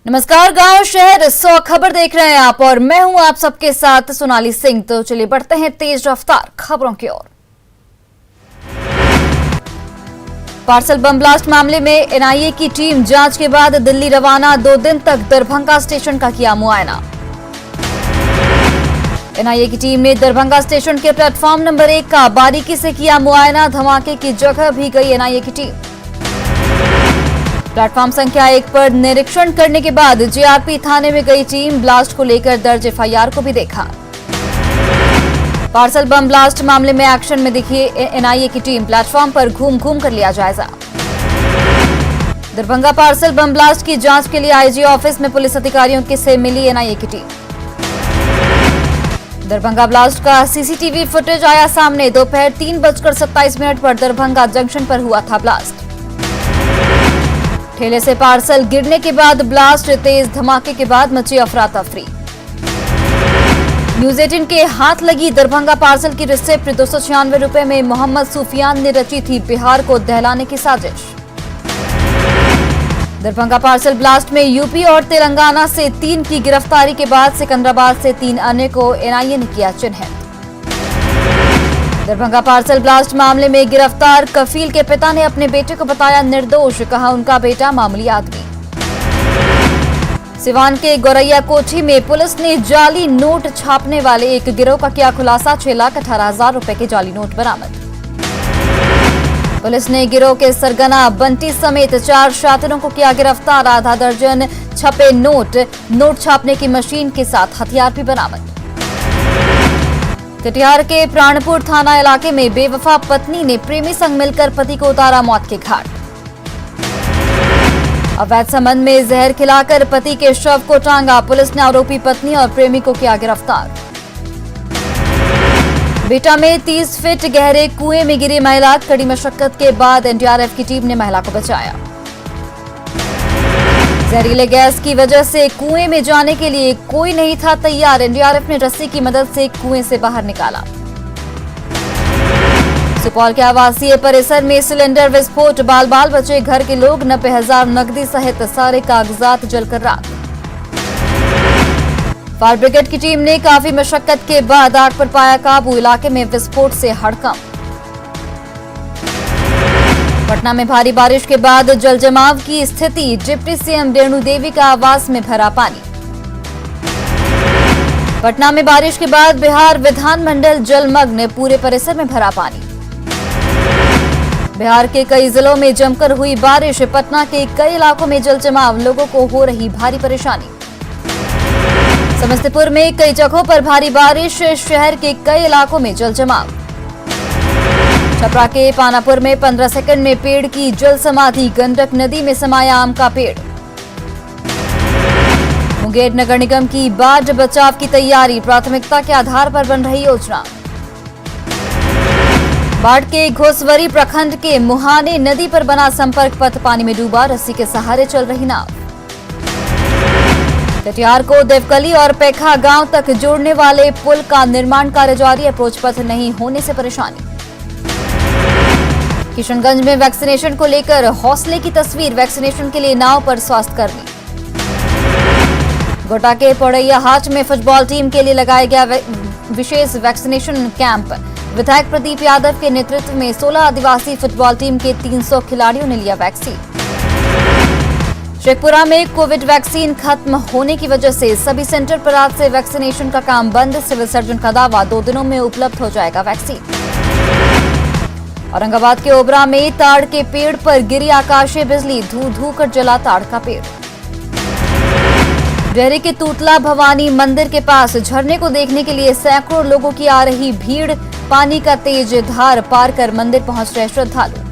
नमस्कार, गांव शहर 100 खबर देख रहे हैं आप और मैं हूं आप सबके साथ सोनाली सिंह। तो चलिए बढ़ते हैं तेज रफ्तार खबरों की ओर। पार्सल बम ब्लास्ट मामले में एनआईए की टीम जांच के बाद दिल्ली रवाना। 2 दिन तक दरभंगा स्टेशन का किया मुआयना। एनआईए की टीम ने दरभंगा स्टेशन के प्लेटफॉर्म नंबर 1 का बारीकी से किया मुआयना। धमाके की जगह भी गई एनआईए की टीम। प्लेटफॉर्म संख्या 1 पर निरीक्षण करने के बाद जीआरपी थाने में गई टीम ब्लास्ट को लेकर दर्ज एफआईआर को भी देखा। पार्सल बम ब्लास्ट मामले में एक्शन में दिखी एनआईए की टीम। प्लेटफॉर्म पर घूम घूम कर लिया जायजा। दरभंगा पार्सल बम ब्लास्ट की जांच के लिए आईजी ऑफिस में पुलिस अधिकारियों से मिली एनआईए की टीम। दरभंगा ब्लास्ट का सीसीटीवी फुटेज आया सामने। दोपहर 3:27 पर दरभंगा जंक्शन पर हुआ था ब्लास्ट। ठेले से पार्सल गिरने के बाद ब्लास्ट। तेज धमाके के बाद मची अफरा तफरी। न्यूज 18 के हाथ लगी दरभंगा पार्सल की रिसिप्ट। 296 रुपए में मोहम्मद सूफियान ने रची थी बिहार को दहलाने की साजिश। दरभंगा पार्सल ब्लास्ट में यूपी और तेलंगाना से 3 की गिरफ्तारी के बाद सिकंदराबाद से 3 अन्य को एनआईए ने किया चिन्हित। दरभंगा पार्सल ब्लास्ट मामले में गिरफ्तार कफील के पिता ने अपने बेटे को बताया निर्दोष। कहा उनका बेटा मामूली आदमी। सिवान के गोरैया कोठी में पुलिस ने जाली नोट छापने वाले एक गिरोह का किया खुलासा। 6,18,000 रुपए के जाली नोट बरामद। पुलिस ने गिरोह के सरगना बंटी समेत 4 शातिरों को किया गिरफ्तार। आधा दर्जन छपे नोट छापने की मशीन के साथ हथियार भी बरामद। कटिहार के प्राणपुर थाना इलाके में बेवफा पत्नी ने प्रेमी संग मिलकर पति को उतारा मौत के घाट। अवैध संबंध में जहर खिलाकर पति के शव को टांगा। पुलिस ने आरोपी पत्नी और प्रेमी को किया गिरफ्तार। बेटा में 30 फीट गहरे कुएं में गिरी महिला। कड़ी मशक्कत के बाद एनडीआरएफ की टीम ने महिला को बचाया। जहरीले गैस की वजह से कुएं में जाने के लिए कोई नहीं था तैयार। एनडीआरएफ ने रस्सी की मदद से कुएं से बाहर निकाला। सुपौल के आवासीय परिसर में सिलेंडर विस्फोट। बाल बाल बचे घर के लोग। 90,000 नकदी सहित सारे कागजात जलकर राख। फायर ब्रिगेड की टीम ने काफी मशक्कत के बाद आग पर पाया काबू। इलाके में विस्फोट से हड़कंप। पटना में भारी बारिश के बाद जल जमाव की स्थिति। डिप्टी सीएम रेणु देवी का आवास में भरा पानी। पटना में बारिश के बाद बिहार विधानमंडल जलमग्न। पूरे परिसर में भरा पानी। बिहार के कई जिलों में जमकर हुई बारिश। पटना के कई इलाकों में जल जमाव। लोगों को हो रही भारी परेशानी। समस्तीपुर में कई जगहों पर भारी बारिश। शहर के कई इलाकों में जल जमाव। छपरा के पानापुर में 15 सेकंड में पेड़ की जल समाधि। गंडक नदी में समाया आम का पेड़। मुंगेर नगर निगम की बाढ़ बचाव की तैयारी। प्राथमिकता के आधार पर बन रही योजना। बाढ़ के घोसवरी प्रखंड के मुहाने नदी पर बना संपर्क पथ पानी में डूबा। रस्सी के सहारे चल रही नाव। कटिहार को देवकली और पेखा गांव तक जोड़ने वाले पुल का निर्माण कार्य जारी। अप्रोच पथ नहीं होने से परेशानी। किशनगंज में वैक्सीनेशन को लेकर हौसले की तस्वीर। वैक्सीनेशन के लिए नाव पर स्वास्थ्यकर्मी। गोटा के पौड़ैया हाट में फुटबॉल टीम के लिए लगाया गया विशेष वैक्सीनेशन कैंप। विधायक प्रदीप यादव के नेतृत्व में 16 आदिवासी फुटबॉल टीम के 300 खिलाड़ियों ने लिया वैक्सीन। शेखपुरा में कोविड वैक्सीन खत्म होने की वजह से सभी सेंटर पर आज से वैक्सीनेशन का काम बंद। सिविल सर्जन का दावा 2 दिनों में उपलब्ध हो जाएगा वैक्सीन। औरंगाबाद के ओबरा में ताड़ के पेड़ पर गिरी आकाशीय बिजली। धू धू कर जला ताड़ का पेड़। डेहरी के तूतला भवानी मंदिर के पास झरने को देखने के लिए सैकड़ों लोगों की आ रही भीड़। पानी का तेज धार पार कर मंदिर पहुंच रहे श्रद्धालु।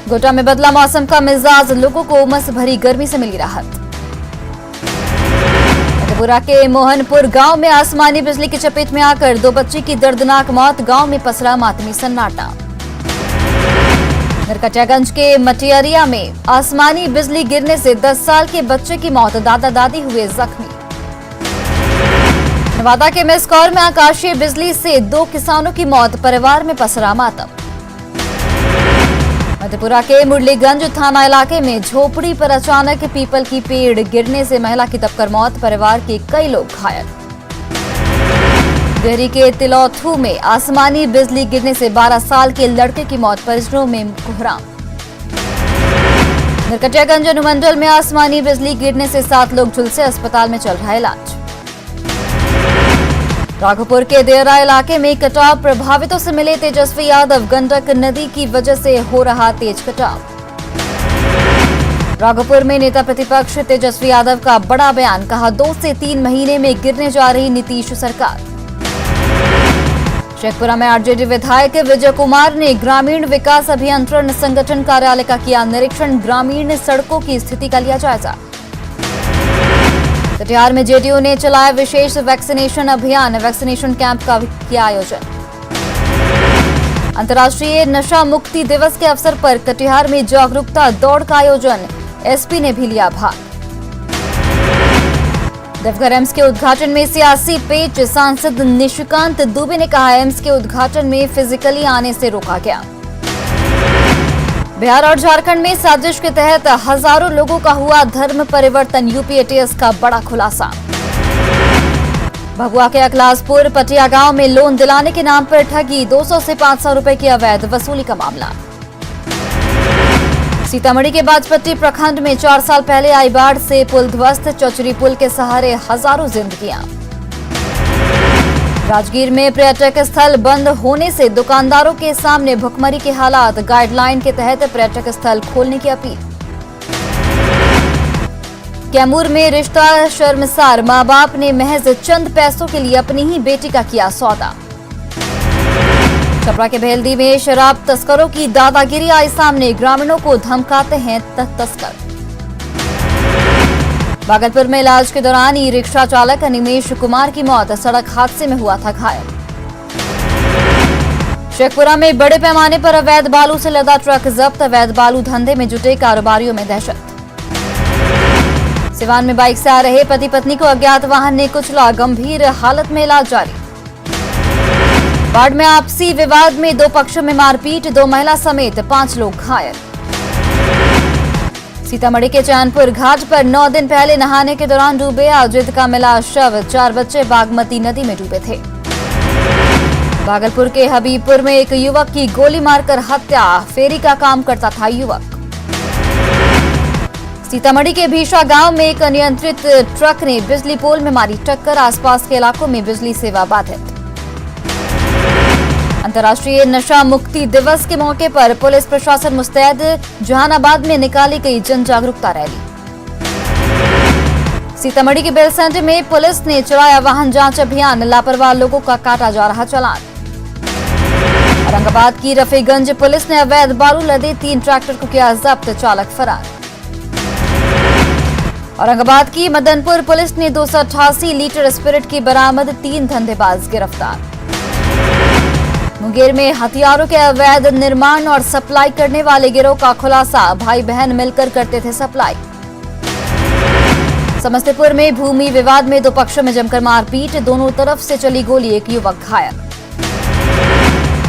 गोटा में बदला मौसम का मिजाज। लोगों को उमस भरी गर्मी से मिली राहत। मधेपुरा के मोहनपुर गांव में आसमानी बिजली की चपेट में आकर 2 बच्ची की दर्दनाक मौत। गांव में पसरा मातमी सन्नाटा। नरकटियागंज के मटियरिया में आसमानी बिजली गिरने से 10 साल के बच्चे की मौत। दादा दादी हुए जख्मी। नवादा के मेस्कौर में आकाशीय बिजली से 2 किसानों की मौत। परिवार में पसरा मातम। मधेपुरा के मुरलीगंज थाना इलाके में झोपड़ी पर अचानक पीपल की पेड़ गिरने से महिला की दबकर मौत, परिवार के कई लोग घायल। डेहरी के तिलौथू में आसमानी बिजली गिरने से 12 साल के लड़के की मौत, परिजनों में कोहराम। नरकटियागंज अनुमंडल में आसमानी बिजली गिरने से 7 लोग झुलसे, अस्पताल में चल रहा है इलाज। राघोपुर के देरा इलाके में कटाव प्रभावितों से मिले तेजस्वी यादव, गंडक नदी की वजह से हो रहा तेज कटाव। राघोपुर में नेता प्रतिपक्ष तेजस्वी यादव का बड़ा बयान, कहा 2 से 3 महीने में गिरने जा रही नीतीश सरकार। शेखपुरा में आरजेडी विधायक विजय कुमार ने ग्रामीण विकास अभियंत्रण संगठन कार्यालय का किया निरीक्षण, ग्रामीण सड़कों की स्थिति का लिया जायजा। कटिहार में जेडीयू ने चलाया विशेष वैक्सीनेशन अभियान, वैक्सीनेशन कैंप का किया आयोजन। अंतर्राष्ट्रीय नशा मुक्ति दिवस के अवसर पर कटिहार में जागरूकता दौड़ का आयोजन, एसपी ने भी लिया भाग। देवघर एम्स के उद्घाटन में सियासी पेच, सांसद निशिकांत दुबे ने कहा एम्स के उद्घाटन में फिजिकली आने से रोका गया। बिहार और झारखंड में साजिश के तहत हजारों लोगों का हुआ धर्म परिवर्तन, यूपी एटीएस का बड़ा खुलासा। भभुआ के अकलासपुर पटिया गांव में लोन दिलाने के नाम पर ठगी, 200 से 500 रुपए की अवैध वसूली का मामला। सीतामढ़ी के बाजपट्टी प्रखंड में 4 साल पहले आई बाढ़ से पुल ध्वस्त, चौचरी पुल के सहारे हजारों जिंदगियां। राजगीर में पर्यटक स्थल बंद होने से दुकानदारों के सामने भुखमरी के हालात, गाइडलाइन के तहत पर्यटक स्थल खोलने की अपील। कैमूर में रिश्ता शर्मसार, मां बाप ने महज चंद पैसों के लिए अपनी ही बेटी का किया सौदा। छपरा के भेल्दी में शराब तस्करों की दादागिरी आई सामने, ग्रामीणों को धमकाते हैं तस्कर। भागलपुर में इलाज के दौरान ई रिक्शा चालक निमेश कुमार की मौत, सड़क हादसे में हुआ था घायल। शेखपुरा में बड़े पैमाने पर अवैध बालू से लदा ट्रक जब्त, अवैध बालू धंधे में जुटे कारोबारियों में दहशत। सिवान में बाइक से आ रहे पति पत्नी को अज्ञात वाहन ने कुचला, गंभीर हालत में इलाज जारी। बाढ़ में आपसी विवाद में 2 पक्षों में मारपीट, 2 महिला समेत 5 लोग घायल। सीतामढ़ी के चैनपुर घाट पर 9 दिन पहले नहाने के दौरान डूबे अजित का मिला शव, 4 बच्चे बागमती नदी में डूबे थे। भागलपुर के हबीबपुर में एक युवक की गोली मारकर हत्या, फेरी का काम करता था युवक। सीतामढ़ी के भीषा गांव में एक अनियंत्रित ट्रक ने बिजली पोल में मारी टक्कर, आसपास के इलाकों में बिजली सेवा बाधित। अंतर्राष्ट्रीय नशा मुक्ति दिवस के मौके पर पुलिस प्रशासन मुस्तैद, जहानाबाद में निकाली गई जन जागरूकता रैली। सीतामढ़ी के बेलसंड में पुलिस ने चलाया वाहन जांच अभियान, लापरवाह लोगों का काटा जा रहा चालान। औरंगाबाद की रफीगंज पुलिस ने अवैध बालू लदे 3 ट्रैक्टर को किया जब्त, चालक फरार। औरंगाबाद की मदनपुर पुलिस ने 288 लीटर स्पिरिट की बरामद, 3 धंधेबाज गिरफ्तार। मुंगेर में हथियारों के अवैध निर्माण और सप्लाई करने वाले गिरोह का खुलासा, भाई बहन मिलकर करते थे सप्लाई। समस्तीपुर में भूमि विवाद में 2 पक्षों में जमकर मारपीट, दोनों तरफ से चली गोली, एक युवक घायल।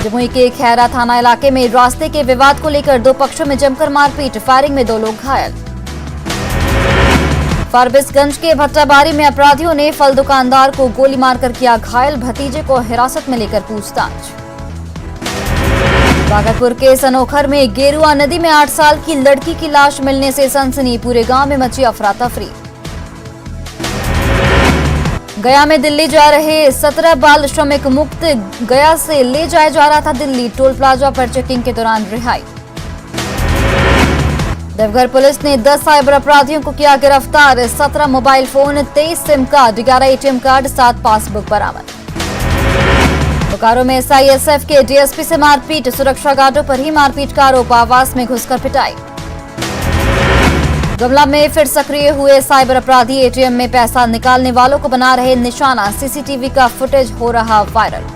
जमुई के खैरा थाना इलाके में रास्ते के विवाद को लेकर 2 पक्षों में जमकर मारपीट, फायरिंग में 2 लोग घायल। फारबिसगंज के भट्टाबारी में अपराधियों ने फल दुकानदार को गोली मारकर किया घायल, भतीजे को हिरासत में लेकर पूछताछ। भागलपुर के सनोखर में गेरुआ नदी में 8 साल की लड़की की लाश मिलने से सनसनी, पूरे गांव में मची अफरा तफरी। गया में दिल्ली जा रहे 17 बाल श्रमिक मुक्त, गया से ले जाया जा रहा था दिल्ली, टोल प्लाजा पर चेकिंग के दौरान रिहाई। देवघर पुलिस ने 10 साइबर अपराधियों को किया गिरफ्तार, 17 mobile phone, 23 SIM card, 11 ATM card, 7 passbook बरामद। बोकारो में सीआईएसएफ के डीएसपी से मारपीट, सुरक्षा गार्डों पर ही मारपीट का आरोप, आवास में घुसकर पिटाई। गुमला में फिर सक्रिय हुए साइबर अपराधी, एटीएम में पैसा निकालने वालों को बना रहे निशाना, सीसीटीवी का फुटेज हो रहा वायरल।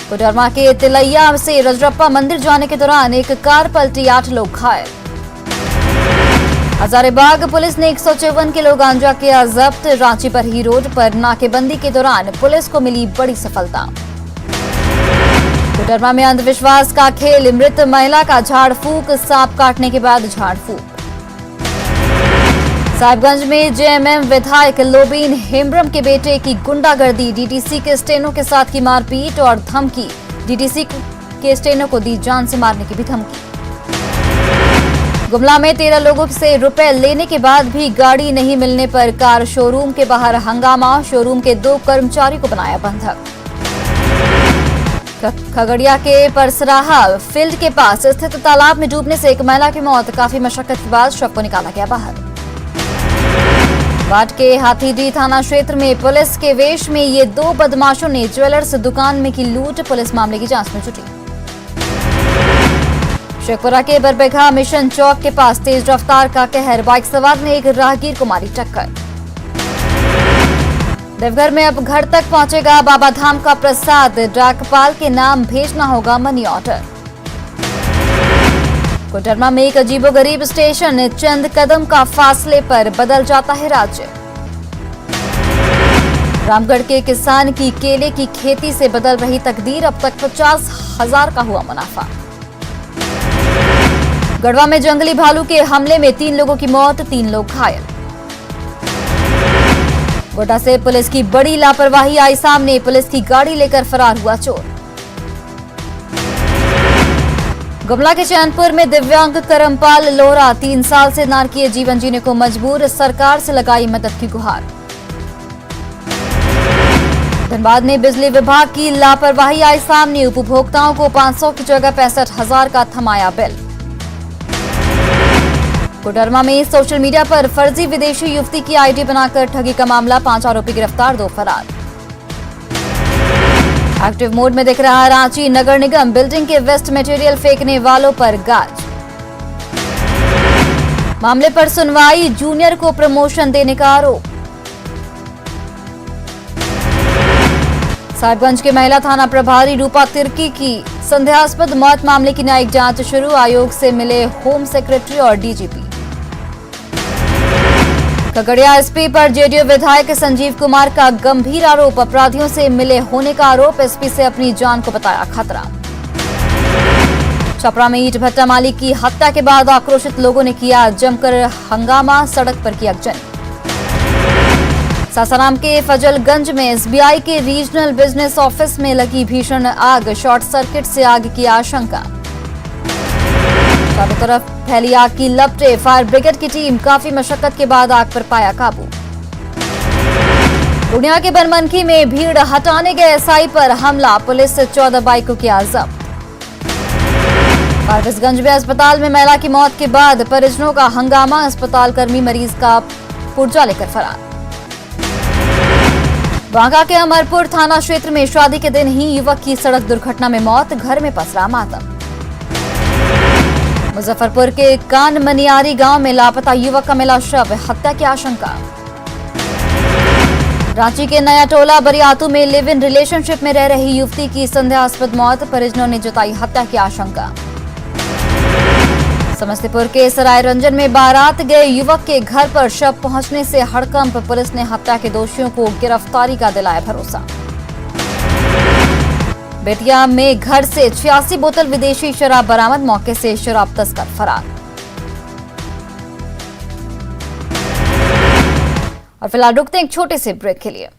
कोडरमा के तिलैया से रजरप्पा मंदिर जाने के दौरान एक कार पलटी, 8 लोग घायल। हजारीबाग पुलिस ने 154 किलो गांजा किया जब्त, रांची पर ही रोड पर नाकेबंदी के दौरान पुलिस को मिली बड़ी सफलता। कोडरमा में अंधविश्वास का खेल, मृत महिला का झाड़ फूक, सांप काटने के बाद झाड़ फूक। साहिबगंज में जेएमएम विधायक लोबीन हेम्ब्रम के बेटे की गुंडागर्दी, डीटीसी के स्टेनो के साथ की मारपीट और धमकी, डीटीसी के स्टेनो को दी जान से मारने की भी धमकी। गुमला में 13 लोगों से रुपए लेने के बाद भी गाड़ी नहीं मिलने पर कार शोरूम के बाहर हंगामा, शोरूम के 2 कर्मचारी को बनाया बंधक। खगड़िया के परसराहा फील्ड के पास स्थित तालाब में डूबने से एक महिला की मौत, काफी मशक्कत के बाद शव को निकाला गया बाहर। बाट के हाथीडीह थाना क्षेत्र में पुलिस के वेश में ये 2 बदमाशों ने ज्वेलर्स दुकान में की लूट, पुलिस मामले की जांच में जुटी। शेखपुरा के बरबेघा मिशन चौक के पास तेज रफ्तार का कहर, बाइक सवार ने एक राहगीर को मारी टक्कर। देवघर में अब घर तक पहुंचेगा बाबा धाम का प्रसाद, डाकपाल के नाम भेजना होगा मनी ऑर्डर। कोडरमा में एक अजीबोगरीब स्टेशन, चंद कदम का फासले पर बदल जाता है राज्य। रामगढ़ के किसान की केले की खेती से बदल रही तकदीर, अब तक 50,000 का हुआ मुनाफा। गढ़वा में जंगली भालू के हमले में 3 लोगों की मौत, 3 लोग घायल। गोड्डा से पुलिस की बड़ी लापरवाही आई सामने, पुलिस की गाड़ी लेकर फरार हुआ चोर। गुमला के चैनपुर में दिव्यांग करमपाल लोहरा 3 साल से नारकीय जीवन जीने को मजबूर, सरकार से लगाई मदद की गुहार। धनबाद में बिजली विभाग की लापरवाही आई सामने, उपभोक्ताओं को 500 की जगह 65,000 का थमाया बिल। कोडरमा में सोशल मीडिया पर फर्जी विदेशी युवती की आईडी बनाकर ठगी का मामला, 5 आरोपी गिरफ्तार, 2 फरार। एक्टिव मोड में दिख रहा रांची नगर निगम, बिल्डिंग के वेस्ट मटेरियल फेंकने वालों पर गाज। मामले पर सुनवाई, जूनियर को प्रमोशन देने का आरोप। साहिबगंज के महिला थाना प्रभारी रूपा तिर्की की संदेहास्पद मौत मामले की न्यायिक जांच शुरू, आयोग से मिले होम सेक्रेटरी और डीजीपी। खगड़िया एसपी पर जेडीयू विधायक संजीव कुमार का गंभीर आरोप, अपराधियों से मिले होने का आरोप, एसपी से अपनी जान को बताया खतरा। छपरा में ईंट भट्टा मालिक की हत्या के बाद आक्रोशित लोगों ने किया जमकर हंगामा, सड़क पर की आगजनी। सासाराम के फजलगंज में एसबीआई के रीजनल बिजनेस ऑफिस में लगी भीषण आग, शॉर्ट सर्किट से आग की आशंका। चारों तरफ फैली आग की लपटें, फायर ब्रिगेड की टीम काफी मशक्कत के बाद आग पर पाया काबू। पूर्णिया के बनमनखी में भीड़ हटाने गए एसआई पर हमला, पुलिस से 14 बाइकों किया जब्त। फारबिसगंज में अस्पताल में महिला की मौत के बाद परिजनों का हंगामा, अस्पताल कर्मी मरीज का पुर्जा लेकर फरार। बांका के अमरपुर थाना क्षेत्र में शादी के दिन ही युवक की सड़क दुर्घटना में मौत, घर में पसरा मातम। मुजफ्फरपुर के कान मनियारी गांव में लापता युवक का मिला शव, हत्या की आशंका। रांची के नया टोला बरियातू में लिव इन रिलेशनशिप में रह रही युवती की संदेहास्पद मौत, परिजनों ने जताई हत्या की आशंका। समस्तीपुर के सरायरंजन में बारात गए युवक के घर पर शव पहुंचने से हड़कंप, पुलिस ने हत्या के दोषियों को गिरफ्तारी का दिलाया भरोसा। बेतिया में घर से 86 बोतल विदेशी शराब बरामद, मौके से शराब तस्कर फरार। और फिलहाल रुकते हैं एक छोटे से ब्रेक के लिए।